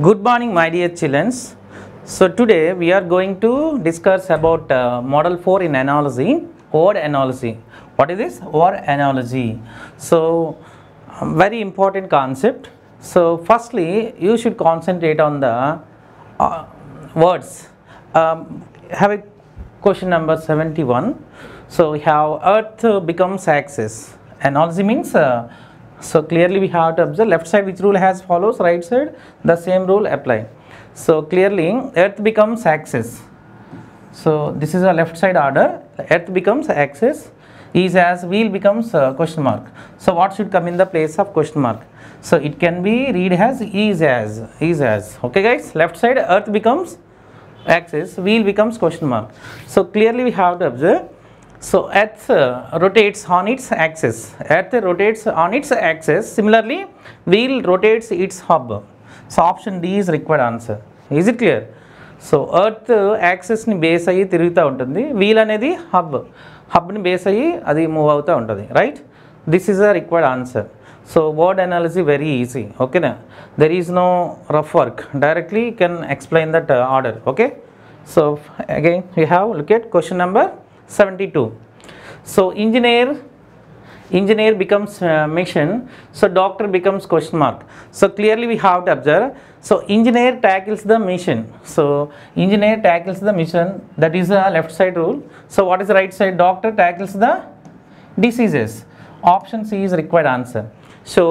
Good morning, my dear children. So today we are going to discuss about model 4 in analogy, word analogy. What is this? Word analogy. So very important concept. So firstly, you should concentrate on the words. Have a question number 71. So we have Earth becomes axis. Analogy means so clearly we have to observe left side which rule has follows, right side the same rule apply. So clearly Earth becomes axis. So this is a left side order. Earth becomes axis is as wheel becomes question mark. So what should come in the place of question mark? So it can be read as is as. Okay guys, left side Earth becomes axis, wheel becomes question mark. So clearly we have to observe. So Earth rotates on its axis. Earth rotates on its axis. Similarly, wheel rotates its hub. So option D is required answer. Is it clear? So Earth axis ni base ayi tiruguta untundi. Wheel anedi hub ni base ayi adi move avuta untadi. Right? This is a required answer. So word analogy very easy. Okay na? There is no rough work. Directly you can explain that order. Okay? So again we have look at question number 72. So engineer becomes machine. So doctor becomes question mark. So clearly we have to observe. So engineer tackles the mission. So engineer tackles the mission. That is the left side rule. So what is the right side? Doctor tackles the diseases. Option C is required answer. So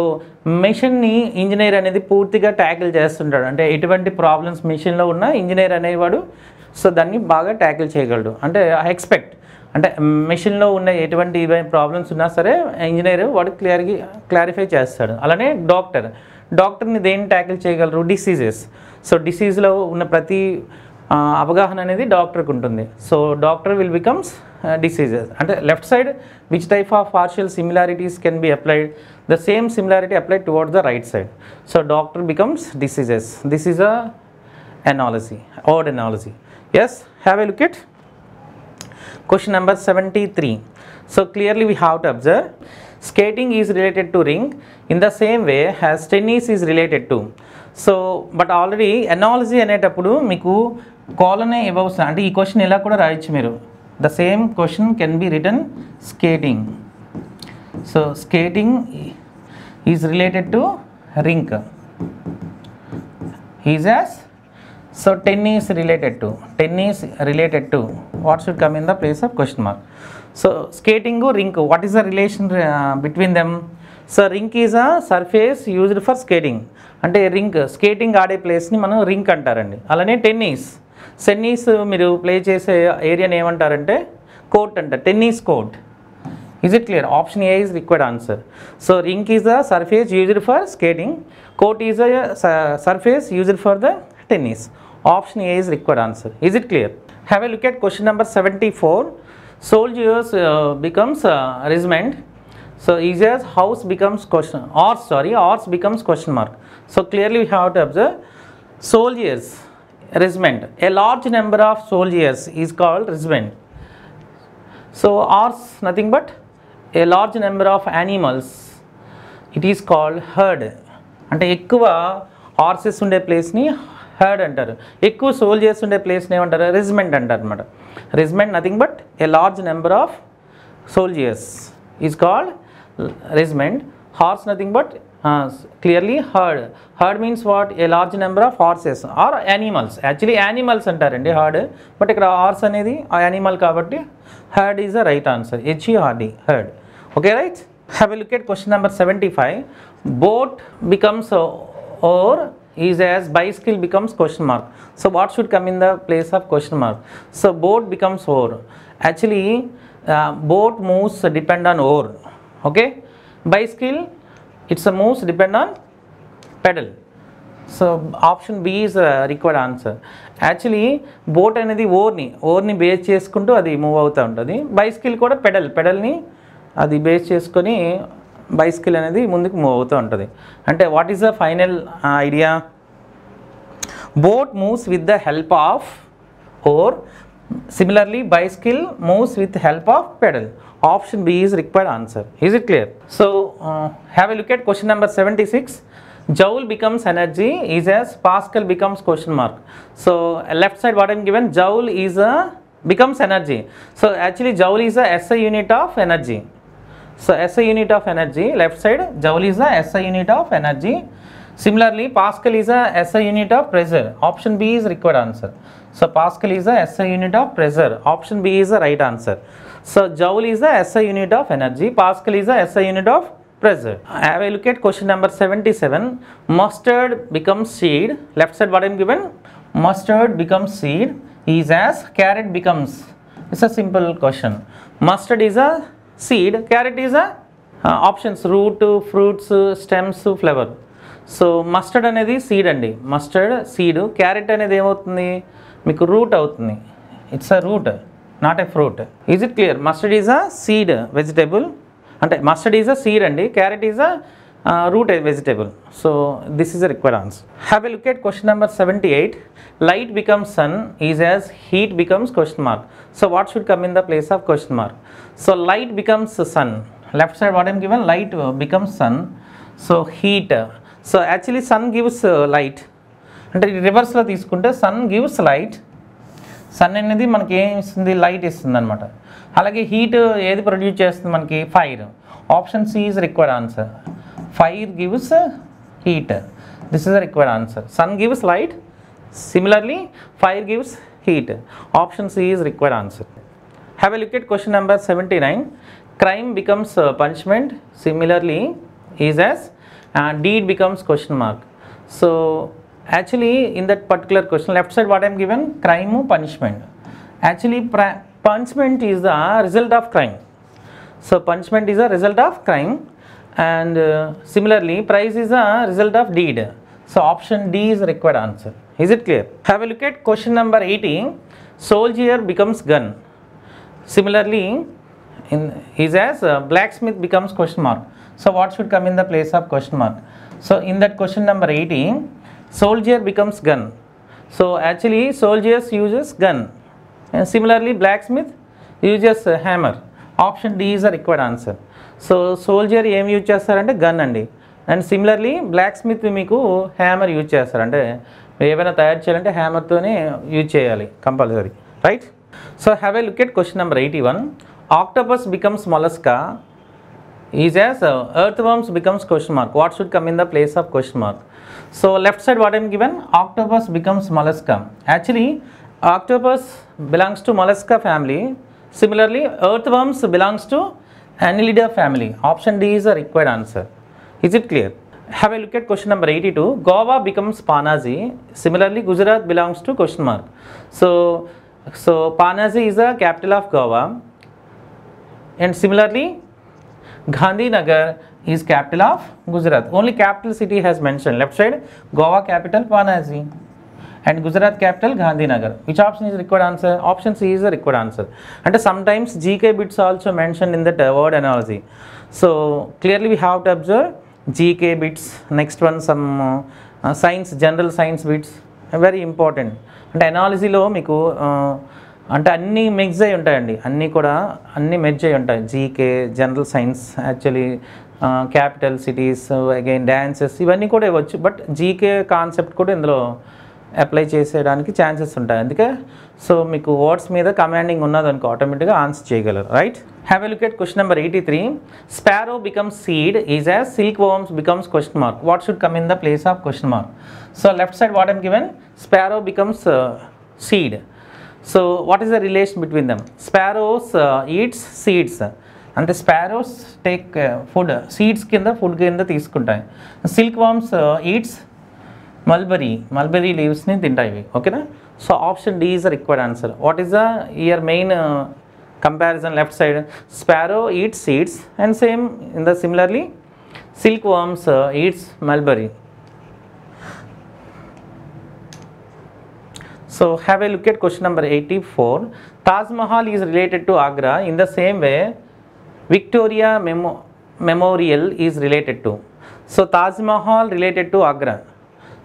machine ని engineer అనేది పూర్తిగా tackle చేస్తుంటాడు. అంటే ఎటువంటి problems మెషిన్లో ఉన్న engineer అనేవాడు so దాన్ని బాగా ట్యాకిల్ చేయగలడు. అంటే ఎక్స్పెక్ట్ అంటే మెషిన్లో ఉన్న ఎటువంటి ప్రాబ్లమ్స్ ఉన్నా సరే ఇంజనీర్ వాడు క్లారిఫై చేస్తాడు. అలానే డాక్టర్ని దేన్ని ట్యాకిల్ చేయగలరు? డిసీజెస్. సో డిసీజ్లో ఉన్న ప్రతి అవగాహన అనేది డాక్టర్కి ఉంటుంది. So doctor will becomes diseases. And left side, which type of partial similarities can be applied? The same similarity applied towards the right side. So doctor becomes diseases. This is a analogy, word analogy. Yes, have a look at question number 73. So clearly we have to observe skating is related to ring in the same way as tennis is related to. So but already analogy అనేటప్పుడు మీకు కాలనే ఇవ్వవచ్చు. అంటే ఈ question ఇలా కూడా రాయొచ్చు మీరు. The same question can be written skating. So skating is related to rink. Is as so tennis related to. What should come in the place of question mark? So skating or rink, what is the relation between them? So rink is a surface used for skating. అంటే rink skating ఆడే ప్లేస్ని మనం rink అంటారండి. అలానే tennis మీరు play చేసే ఏరియాని ఏమంటారంటే కోర్ట్ అంటారు. Tennis court. Is it clear? Option A is required answer. So rink is the surface used for skating, court is the surface used for the tennis. Option A is required answer. Is it clear? Have a look at question number 74. Soldiers becomes regiment. So is as house becomes question horse becomes question mark. So clearly we have to observe soldiers regiment. A large number of soldiers is called regiment. So horse nothing but a large number of animals, it is called herd. అంటే ఎక్కువ horses ఉండే ప్లేస్ని heard అంటారు. ఎక్కువ soldiers ఉండే ప్లేస్ని ఏమంటారు? Regiment అంటారు అనమాట. Regiment nothing but a large number of soldiers is called regiment. Horse nothing but clearly herd means what? A large number of horses or animals. Actually animals అంటారండి herd, బట్ ఇక్కడ horse అనేది animal కాబట్టి herd is the right answer. HERD, herd. Okay, right? Have a look at question number 75. Boat becomes or is as bicycle becomes question mark. So what should come in the place of question mark? So boat becomes oar. Actually boat moves depend on oar. Okay, bicycle it's a moves depend on pedal. So option B is required answer. Actually boat అనేది ఓర్ని base చేసుకుంటూ అది move అవుతూ ఉంటుంది. Bicycle కూడా పెడల్ని అది base చేసుకొని bicycle అనేది ముందుకు మూవ్ అవుతూ ఉంటుంది. అంటే what is the final idea? Boat moves with the help of oar. Similarly bicycle moves with help of pedal. Option B is required answer. Is it clear? So have a look at question number 76. Joule becomes energy is as Pascal becomes question mark. So left side what I am given, Joule is a becomes energy. So actually Joule is a SI unit of energy. So SI unit of energy, left side Joule is a SI unit of energy. Similarly Pascal is a SI unit of pressure. Option B is required answer. So Pascal is a SI unit of pressure. Option B is the right answer. So Joule is the SI unit of energy. Pascal is the SI unit of pressure. Have a look at question number 77. Mustard becomes seed. Left side what I am given? Mustard becomes seed is as carrot becomes. It's a simple question. Mustard is a seed. Carrot is a options root, fruits, stems, flower. So mustard అనేది seed అండి. Mustard seed. Carrot అనేది ఏమవుతుంది? మీకు root అవుతుంది. It's a root, not a fruit. Is it clear? Mustard is a seed vegetable. అంటే mustard is a seed అండి. Carrot is a root vegetable. So this is a required answer. Have a look at question number 78. Light becomes sun is as heat becomes question mark. So what should come in the place of question mark? So light becomes sun. Left side what I am given? Light becomes sun. So heat. So actually sun gives light. అంటే రివర్స్లో తీసుకుంటే sun gives light. Sun అనేది మనకి ఏం ఇస్తుంది? Light ఇస్తుంది అనమాట. అలాగే హీట్ ఏది ప్రొడ్యూస్ చేస్తుంది మనకి? Fire. Option C is required answer. Fire gives heat. This is the required answer. Sun gives light, similarly fire gives heat. Option C is required answer. Have a look at question number 79. Crime becomes punishment similarly is as deed becomes question mark. So actually in that particular question, left side what I am given? Crime, punishment. Actually punishment is the result of crime. So punishment is a result of crime, and similarly prize is a result of deed. So option D is the required answer. Is it clear? Have a look at question number 80. Soldier becomes gun. Similarly is as blacksmith becomes question mark. So what should come in the place of question mark? So in that question number 80, soldier becomes gun. So actually soldiers uses gun, and similarly blacksmith uses hammer. Option D is the required answer. So soldier ఏం use చేస్తారంటే gun అండి, and similarly బ్లాక్స్మిత్ మీకు hammer use చేస్తారు. అంటే ఏమైనా తయారు చేయాలంటే హ్యామర్తోనే use చేయాలి compulsory, right? So have a look at question number 81. Octopus becomes mollusca is as earthworms becomes question mark. What should come in the place of question mark? So left side what I am given? Octopus becomes mollusca. Actually octopus belongs to mollusca family. Similarly earthworms belongs to Annelida family. Option D is the required answer. Is it clear? Have a look at question number 82. Goa becomes Panaji. Similarly Gujarat belongs to question mark. So Panaji is the capital of Goa, and similarly Gandhinagar is capital of Gujarat. Only capital city has mentioned. Left side Goa capital Panaji, and Gujarat capital Gandhinagar. Which option is required answer? Option C is the required answer. And sometimes GK bits also mentioned in that word analogy. So clearly we have to observe GK bits. Next one some science, general science bits, very important. And analogy lo meeku అంటే అన్నీ mix అయి ఉంటాయండి, అన్నీ కూడా అన్నీ merge అయి ఉంటాయి. GK, general science, actually capital cities, again dances, ఇవన్నీ కూడా ఇవ్వచ్చు. బట్ జీకే కాన్సెప్ట్ కూడా ఇందులో అప్లై చేసేయడానికి ఛాన్సెస్ ఉంటాయి. అందుకే సో మీకు వర్డ్స్ మీద కమాండింగ్ ఉన్నదనుకో ఆటోమేటిక్గా ఆన్సర్ చేయగలరు, right? Have a look at question number 83. Sparrow becomes seed is as silk worms becomes question mark. What should come in the place of question mark? So left side what I'm given? Sparrow becomes seed. So what is the relation between them? Sparrows eats seeds. అంటే sparrows take food, seeds కింద food కింద తీసుకుంటాయి. Silk worms eats mulberry లీవ్స్ని తింటాయి, ఓకేనా? So option D is the required answer. What is the year main comparison? Left side sparrow eats seeds, and same in the similarly silk worms eats mulberry. So have a look at question number 84. Taj Mahal is related to Agra in the same way Victoria Memorial is related to. So Taj Mahal related to Agra.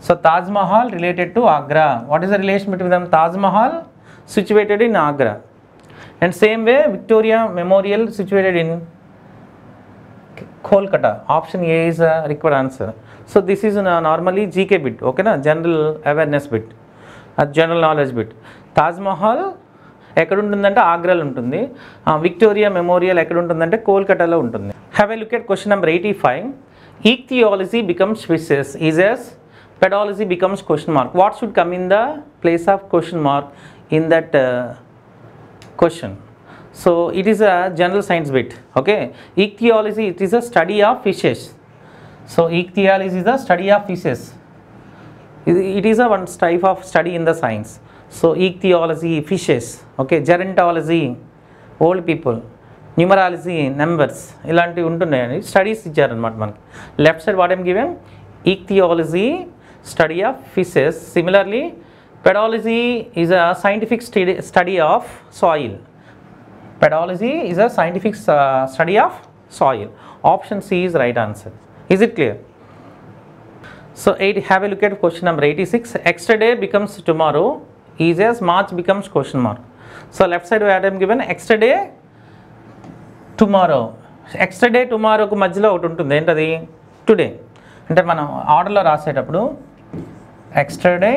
So Taj Mahal related to Agra. What is the relation between them? Taj Mahal situated in Agra, and same way Victoria Memorial situated in Kolkata. Option A is a required answer. So this is normally GK bit, okay na, general awareness bit, general knowledge bit. Taj Mahal ఎక్కడ ఉంటుందంటే ఆగ్రాలో ఉంటుంది. Victoria memorial ఎక్కడ ఉంటుందంటే కోల్కతాలో ఉంటుంది. Have a look at question number 85. Ichthyology becomes species is as pedology becomes question mark. What should come in the place of question mark in that question? So it is a general science bit, okay. Ichthyology, it is a study of fishes. So ichthyology is the study of fishes. It is a one type of study in the science. So ichthyology, fishes, okay. Gerontology, old people. Numerology, numbers ఇలాంటివి ఉంటున్నాయని studies ఇచ్చారనమాట మనకి. Left side what I'm given ichthyology, study of fishes. Similarly pedology is a scientific study of soil. Pedology is a scientific study of soil. Option C is right answer. Is it clear? So have a look at question number 86. Yesterday becomes tomorrow is as March becomes question mark. So left side what I'm given yesterday tomorrow. Yesterday టుమారోకు మధ్యలో ఒకటి ఉంటుంది, ఏంటది? Today. అంటే మనం ఆర్డర్లో రాసేటప్పుడు yesterday,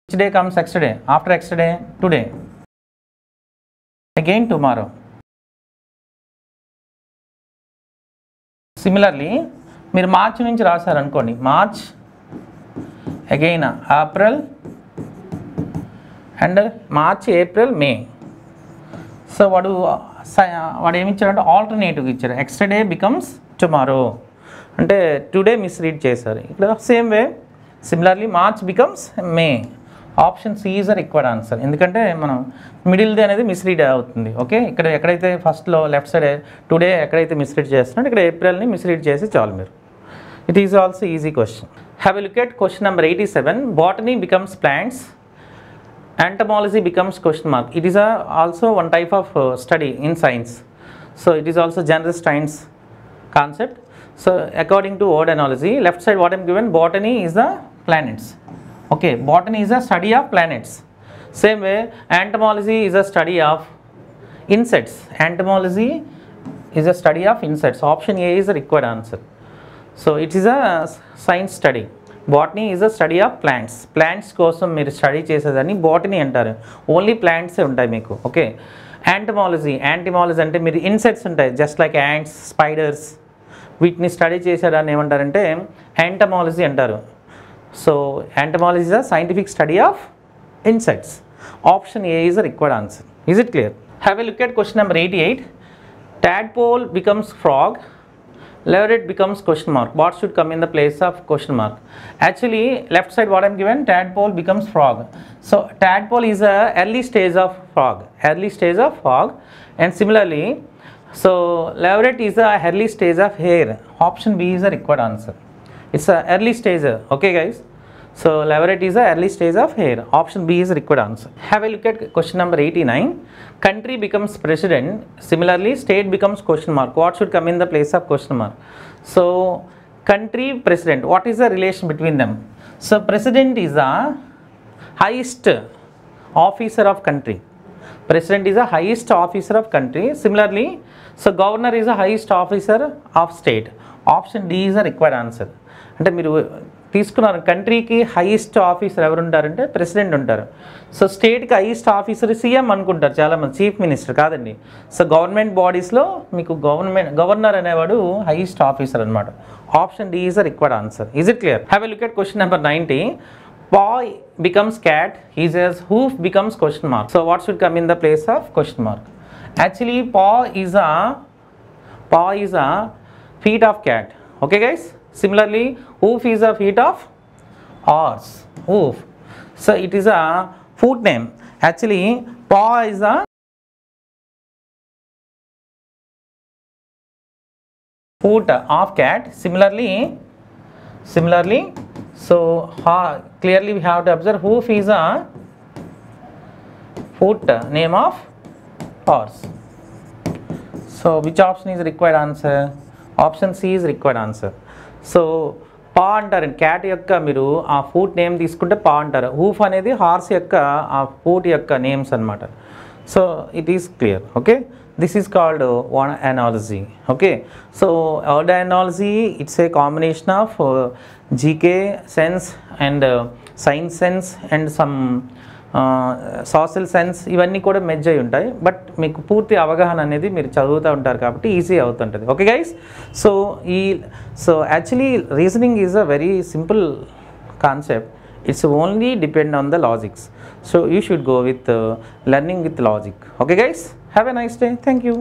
which day comes yesterday, after yesterday today, again tomorrow. Similarly మీరు March నుంచి రాశారనుకోండి, March, again April, and March, April, May. So వాడు ఏమి ఇచ్చాడంటే ఆల్టర్నేటివ్ ఇచ్చారు. ఎక్స్టర్డే బికమ్స్ టుమారో అంటే టుడే మిస్రీడ్ చేశారు. ఇక్కడ same way similarly March becomes May. Option C is the required answer. ఎందుకంటే మనం మిడిల్ది అనేది మిస్రీడ్ అవుతుంది, ఓకే. ఇక్కడ ఎక్కడైతే ఫస్ట్లో లెఫ్ట్ సైడ్ టుడే ఎక్కడైతే మిస్రీడ్ చేస్తున్నారో ఇక్కడ ఏప్రిల్ని మిస్రీడ్ చేసి చాలు మీరు. It is also easy question. Have a look at question number 87. Botany becomes plants, entomology becomes question mark. It is also one type of study in science. So it is also general science concept. So according to word analogy, left side what I am given, botany is the planets, okay. Botany is a study of planets. Same way entomology is a study of insects. Entomology is a study of insects. Option A is the required answer. So it is a science study. Botany is a study of plants. Plants కోసం మీరు study చేసేదాన్ని botany అంటారు. Only ప్లాంట్సే ఉంటాయి మీకు, okay. యాంటమాలజీ అంటే మీరు insects ఉంటాయి, just like ants, spiders, వీటిని స్టడీ చేసేదాన్ని ఏమంటారంటే యాంటమాలజీ అంటారు. So entomology is a scientific study of insects. Option A is the required answer. Is it clear? Have a look at question number 88. Tadpole becomes frog, leveret becomes question mark. What should come in the place of question mark? Actually left side what I am given, tadpole becomes frog. So tadpole is a early stage of frog, and similarly so leveret is a early stage of hare. Option B is the required answer. It's a early stage, okay guys. So leveret is a early stage of hare. Option B is the required answer. Have a look at question number 89. Country becomes president. Similarly state becomes question mark. What should come in the place of question mark? So country, president, what is the relation between them? So president is the highest officer of country. President is the highest officer of country. Similarly so governor is the highest officer of state. Option D is the required answer. అంటే మీరు తీసుకున్నారు, కంట్రీకి highest officer ఎవరు ఉంటారంటే president ఉంటారు. So స్టేట్కి highest officer CM అనుకుంటారు చాలామంది, చీఫ్ మినిస్టర్ కాదండి. సో గవర్నమెంట్ బాడీస్లో మీకు గవర్నర్ అనేవాడు హైయెస్ట్ ఆఫీసర్ అనమాట. Option D is the required answer. Is it clear? Have a look at question number 90. Paw becomes cat, he says hoof becomes question mark. So what should come in the place of question mark? Actually paw is a feet of cat, okay guys. Similarly hoof is a feet of horse, hoof. So it is a foot name. Actually paw is a foot of cat. Similarly so clearly we have to observe hoof is a foot name of horse. So which option is required answer? Option C is required answer. So పా అంటారు, cat యొక్క మీరు ఆ foot name తీసుకుంటే పా అంటారు. Hoof అనేది horse యొక్క ఆ ఫూట్ యొక్క నేమ్స్ అనమాట. So it is clear, okay. this is called word analogy. Okay, so word analogy, it's a combination of GK sense and science sense and some social sense ఇవన్నీ కూడా merge అయి ఉంటాయి. But మీకు పూర్తి అవగాహన అనేది మీరు చదువుతూ ఉంటారు కాబట్టి ఈజీ అవుతుంటుంది. Okay guys, so actually reasoning is a very simple concept. It's only depend on the logics. So you should go with learning with logic. Okay guys, have a nice day. Thank you.